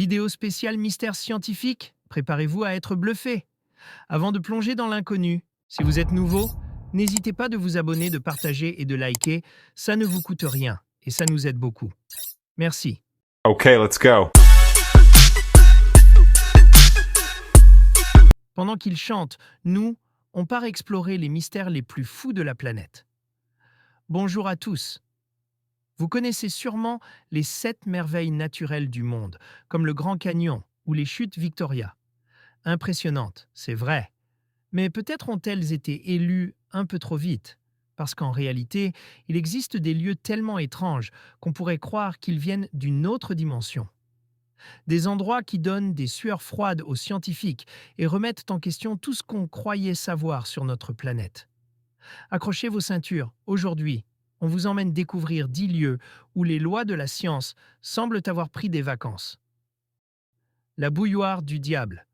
Vidéo spéciale mystère scientifique, préparez-vous à être bluffé. Avant de plonger dans l'inconnu, si vous êtes nouveau, n'hésitez pas de vous abonner, de partager et de liker, ça ne vous coûte rien et ça nous aide beaucoup. Merci. Okay, let's go. Pendant qu'il chante, nous, on part explorer les mystères les plus fous de la planète. Bonjour à tous. Vous connaissez sûrement les 7 merveilles naturelles du monde, comme le Grand Canyon ou les chutes Victoria. Impressionnantes, c'est vrai. Mais peut-être ont-elles été élues un peu trop vite, parce qu'en réalité, il existe des lieux tellement étranges qu'on pourrait croire qu'ils viennent d'une autre dimension. Des endroits qui donnent des sueurs froides aux scientifiques et remettent en question tout ce qu'on croyait savoir sur notre planète. Accrochez vos ceintures, aujourd'hui, on vous emmène découvrir 10 lieux où les lois de la science semblent avoir pris des vacances. La bouilloire du diable.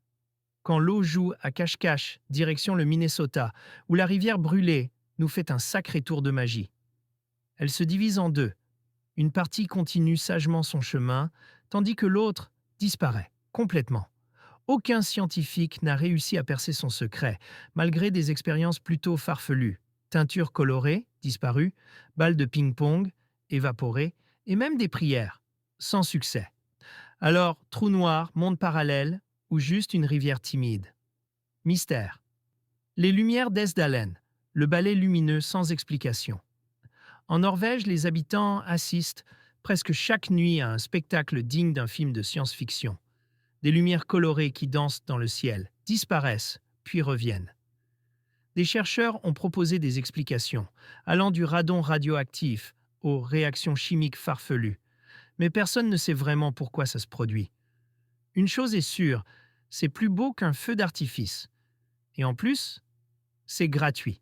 Quand l'eau joue à cache-cache, direction le Minnesota, où la rivière brûlée nous fait un sacré tour de magie. Elle se divise en deux. Une partie continue sagement son chemin, tandis que l'autre disparaît complètement. Aucun scientifique n'a réussi à percer son secret, malgré des expériences plutôt farfelues. Teintures colorées, disparues, balles de ping-pong, évaporées, et même des prières, sans succès. Alors, trou noir, monde parallèle, ou juste une rivière timide. Mystère. Les lumières d'Esdalen, le balai lumineux sans explication. En Norvège, les habitants assistent presque chaque nuit à un spectacle digne d'un film de science-fiction. Des lumières colorées qui dansent dans le ciel, disparaissent, puis reviennent. Des chercheurs ont proposé des explications, allant du radon radioactif aux réactions chimiques farfelues. Mais personne ne sait vraiment pourquoi ça se produit. Une chose est sûre, c'est plus beau qu'un feu d'artifice. Et en plus, c'est gratuit.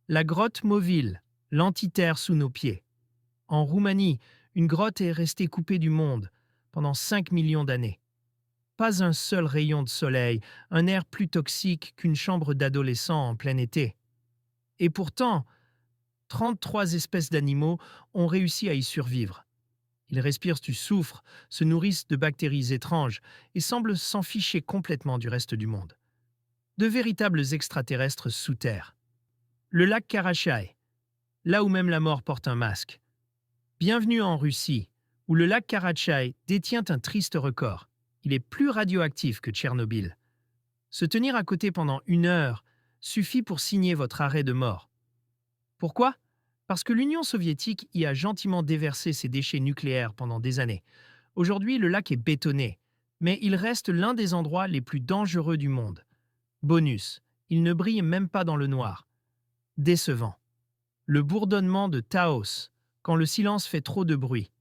La grotte Moville, l'antiterre sous nos pieds. En Roumanie, une grotte est restée coupée du monde pendant 5 millions d'années. Pas un seul rayon de soleil, un air plus toxique qu'une chambre d'adolescent en plein été. Et pourtant, 33 espèces d'animaux ont réussi à y survivre. Ils respirent du soufre, se nourrissent de bactéries étranges et semblent s'en ficher complètement du reste du monde. De véritables extraterrestres sous terre. Le lac Karachay, là où même la mort porte un masque. Bienvenue en Russie, où le lac Karachay détient un triste record. Il est plus radioactif que Tchernobyl. Se tenir à côté pendant 1 heure suffit pour signer votre arrêt de mort. Pourquoi ? Parce que l'Union soviétique y a gentiment déversé ses déchets nucléaires pendant des années. Aujourd'hui, le lac est bétonné, mais il reste l'un des endroits les plus dangereux du monde. Bonus, il ne brille même pas dans le noir. Décevant. Le bourdonnement de Taos, quand le silence fait trop de bruit.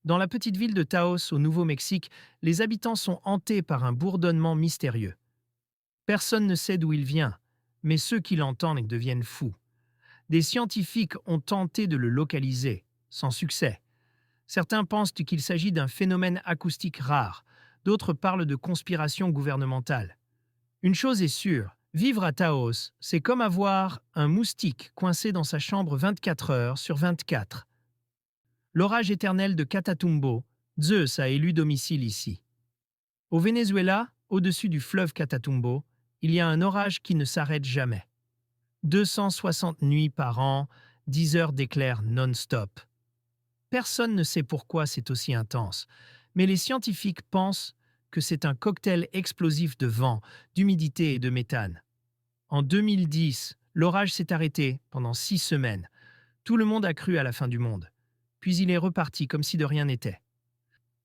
Dans la petite ville de Taos, au Nouveau-Mexique, les habitants sont hantés par un bourdonnement mystérieux. Personne ne sait d'où il vient, mais ceux qui l'entendent deviennent fous. Des scientifiques ont tenté de le localiser, sans succès. Certains pensent qu'il s'agit d'un phénomène acoustique rare, d'autres parlent de conspiration gouvernementale. Une chose est sûre, vivre à Taos, c'est comme avoir un moustique coincé dans sa chambre 24 heures sur 24. L'orage éternel de Catatumbo, Zeus a élu domicile ici. Au Venezuela, au-dessus du fleuve Catatumbo, il y a un orage qui ne s'arrête jamais. 260 nuits par an, 10 heures d'éclairs non-stop. Personne ne sait pourquoi c'est aussi intense, mais les scientifiques pensent que c'est un cocktail explosif de vent, d'humidité et de méthane. En 2010, l'orage s'est arrêté pendant 6 semaines. Tout le monde a cru à la fin du monde. Puis il est reparti comme si de rien n'était.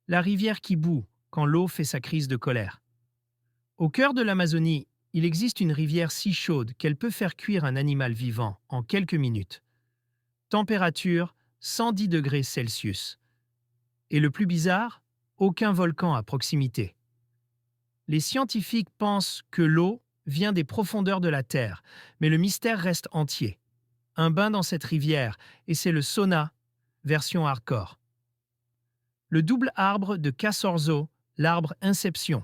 La rivière qui bout quand l'eau fait sa crise de colère. Au cœur de l'Amazonie, il existe une rivière si chaude qu'elle peut faire cuire un animal vivant en quelques minutes. Température 110 degrés Celsius. Et le plus bizarre, aucun volcan à proximité. Les scientifiques pensent que l'eau vient des profondeurs de la Terre, mais le mystère reste entier. Un bain dans cette rivière, et c'est le sauna, version hardcore. Le double arbre de Casorzo, l'arbre Inception.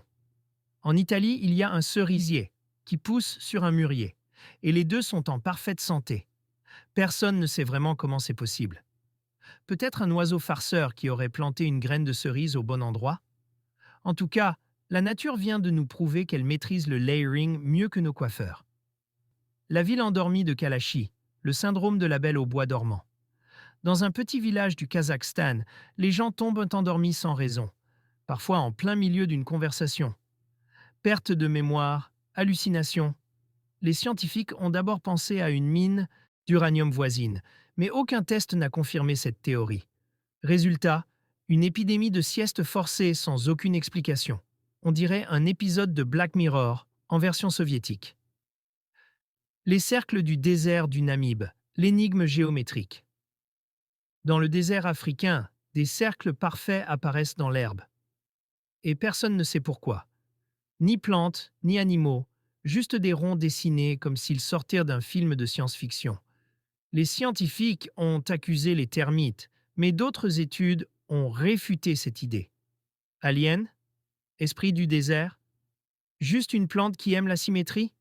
En Italie, il y a un cerisier qui pousse sur un mûrier, et les deux sont en parfaite santé. Personne ne sait vraiment comment c'est possible. Peut-être un oiseau farceur qui aurait planté une graine de cerise au bon endroit ? En tout cas, la nature vient de nous prouver qu'elle maîtrise le layering mieux que nos coiffeurs. La ville endormie de Kalachi, le syndrome de la belle au bois dormant. Dans un petit village du Kazakhstan, les gens tombent endormis sans raison, parfois en plein milieu d'une conversation. Perte de mémoire, hallucination. Les scientifiques ont d'abord pensé à une mine d'uranium voisine, mais aucun test n'a confirmé cette théorie. Résultat, une épidémie de sieste forcée sans aucune explication. On dirait un épisode de Black Mirror en version soviétique. Les cercles du désert du Namibe, l'énigme géométrique. Dans le désert africain, des cercles parfaits apparaissent dans l'herbe. Et personne ne sait pourquoi. Ni plantes, ni animaux, juste des ronds dessinés comme s'ils sortaient d'un film de science-fiction. Les scientifiques ont accusé les termites, mais d'autres études ont réfuté cette idée. Alien? Esprit du désert? Juste une plante qui aime la symétrie?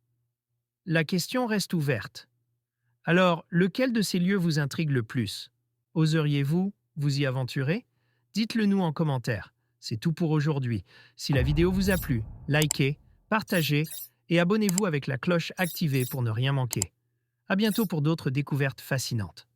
La question reste ouverte. Alors, lequel de ces lieux vous intrigue le plus? Oseriez-vous vous y aventurer? Dites-le nous en commentaire. C'est tout pour aujourd'hui. Si la vidéo vous a plu, likez, partagez et abonnez-vous avec la cloche activée pour ne rien manquer. À bientôt pour d'autres découvertes fascinantes.